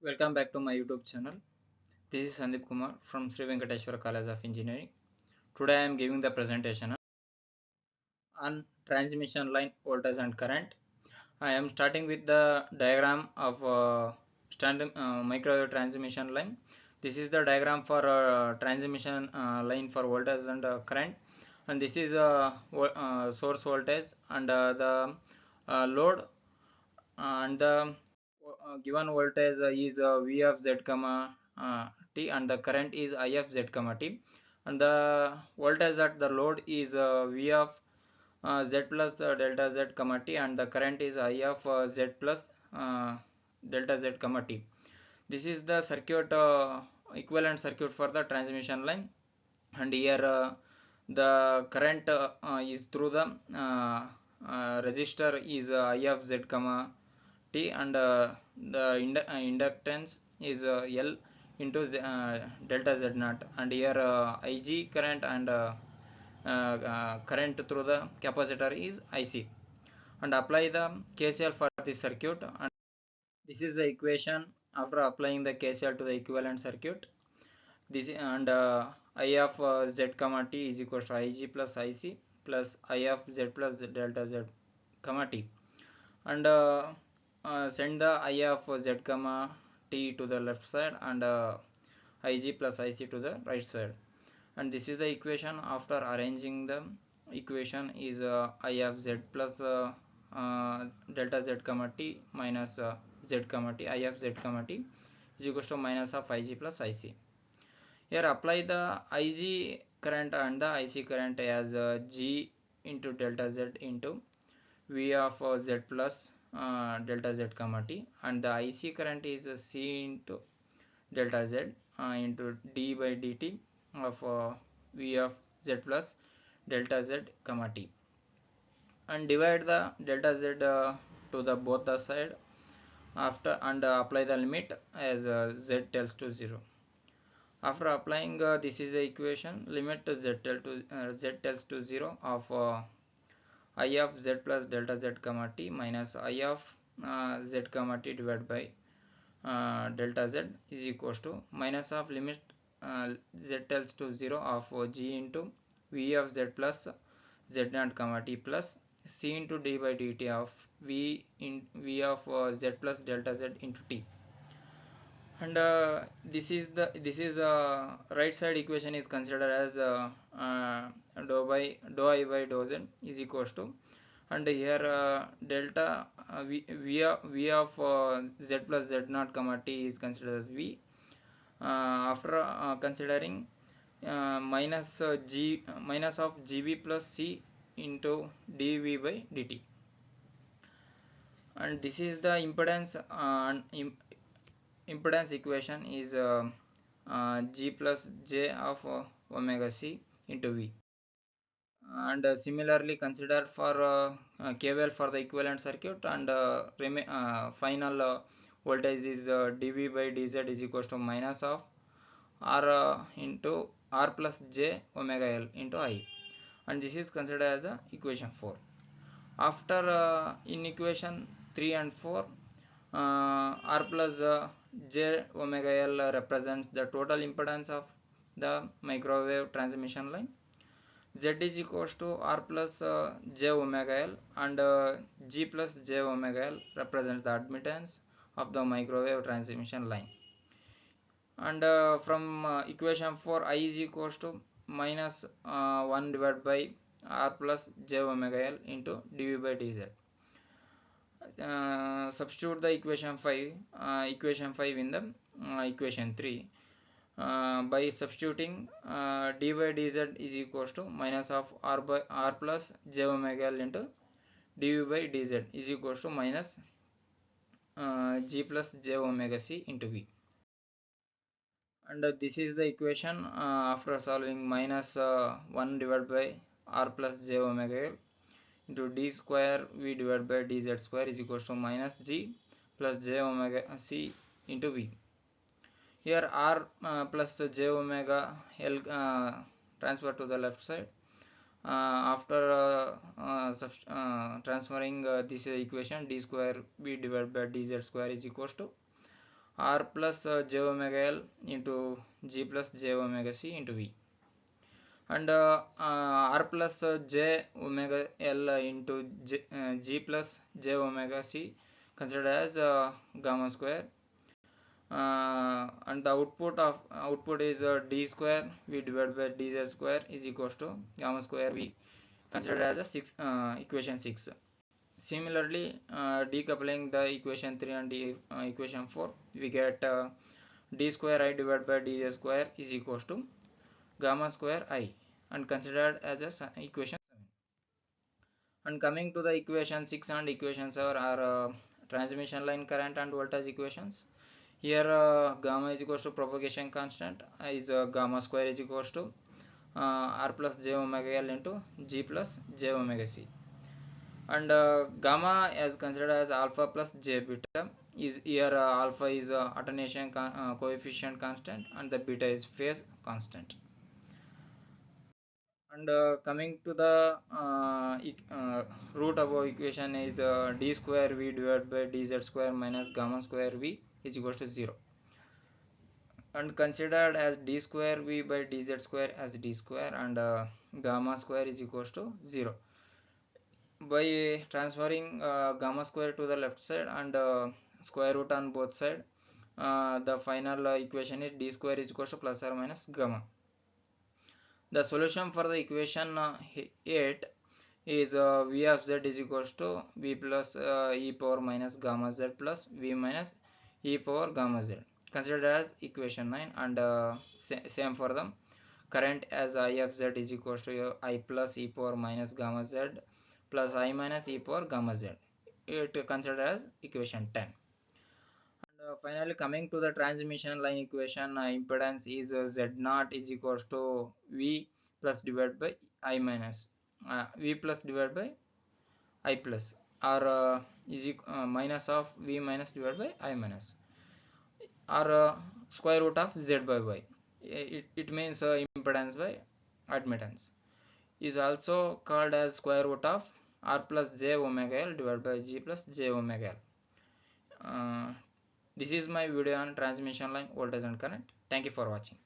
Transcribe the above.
Welcome back to my YouTube channel. This is Sandeep Kumar from Sri Venkateshwara College of Engineering. Today I am giving the presentation on transmission line voltage and current. I am starting with the diagram of standard microwave transmission line. This is the diagram for transmission line for voltage and current, and this is source voltage and the load and the given voltage is V of Z comma T, and the current is I of Z comma T, and the voltage at the load is V of Z plus delta Z comma T, and the current is I of Z plus delta Z comma T. This is the circuit equivalent circuit for the transmission line, and here the current is through the resistor is I of Z comma T, and the inductance is L into delta Z naught, and here Ig current and current through the capacitor is IC, and apply the KCL for this circuit. And this is the equation after applying the KCL to the equivalent circuit. This and I of Z comma T is equals to Ig plus IC plus I of Z plus delta Z comma T, and send the I of Z comma T to the left side and Ig plus IC to the right side. And this is the equation after arranging the equation is I of Z plus delta Z comma T minus Z comma T, I of Z comma T is equals to minus of Ig plus IC. Here apply the Ig current and the IC current as G into delta Z into V of Z plus delta Z comma T, and the IC current is C into delta Z into d by dt of V of Z plus delta Z comma T, and divide the delta Z to the both the side after, and apply the limit as Z tends to 0. After applying this is the equation, limit Z tends to 0 of I of Z plus delta Z comma T minus I of Z comma T divided by delta Z is equals to minus of limit Z tends to 0 of G into V of Z plus Z naught comma T plus C into d by dt of V of Z plus delta Z into T. And this is right side equation is considered as dou I by dou Z is equals to, and here delta v of Z plus Z naught comma T is considered as V after considering minus of GB plus C into dV by dt. And this is the impedance equation is G plus J of omega C into V. And similarly consider for KVL for the equivalent circuit, and final voltage is dV by dz is equals to minus of R into R plus J omega L into I, and this is considered as equation 4. After in equation 3 and 4, R plus J omega L represents the total impedance of the microwave transmission line. Z is equals to R plus J omega L, and G plus J omega L represents the admittance of the microwave transmission line. And from equation 4, I is equals to minus 1 divided by R plus J omega L into dV by dz. Substitute the equation 5 in the equation 3 by substituting d by dz is equals to minus of R plus J omega L into dV by dz is equals to minus G plus J omega C into V. And this is the equation after solving minus 1 divided by R plus J omega L into d square V divided by dz square is equals to minus G plus J omega C into V. Here R plus J omega L transfer to the left side. After transferring this equation, d square V divided by dz square is equals to R plus j omega L into G plus j omega C into V. And R plus j omega L into G plus j omega C considered as gamma square. And the output is d square V divided by dz square is equals to gamma square V, considered as a equation 6. Similarly, decoupling the equation 3 and equation 4, we get d square I divided by dz square is equals to gamma square I, and considered as a equation 7. And coming to the equation 6 and equation 7 are transmission line current and voltage equations. Here gamma is equals to propagation constant is gamma square is equals to r plus j omega L into G plus j omega C. And gamma is considered as alpha plus j beta. Is here alpha is attenuation coefficient constant and the beta is phase constant. And coming to the root above equation is d square V divided by dz square minus gamma square V is equals to 0, and considered as d square V by dz square as d square, and gamma square is equals to 0. By transferring gamma square to the left side and square root on both sides, the final equation is d square is equals to plus or minus gamma. The solution for the equation 8 is v of z is equals to v plus e power minus gamma z plus v minus e power gamma z, considered as equation 9. And same for them, current as I of z is equals to I plus e power minus gamma z plus I minus e power gamma z, it considered as equation 10. And finally, coming to the transmission line equation, impedance is z0 is equals to v plus divided by I minus v plus divided by I plus, or minus of v minus divided by I minus, or square root of z by y. It means impedance by admittance, is also called as square root of r plus j omega L divided by G plus j omega L. This is my video on transmission line voltage and current. Thank you for watching.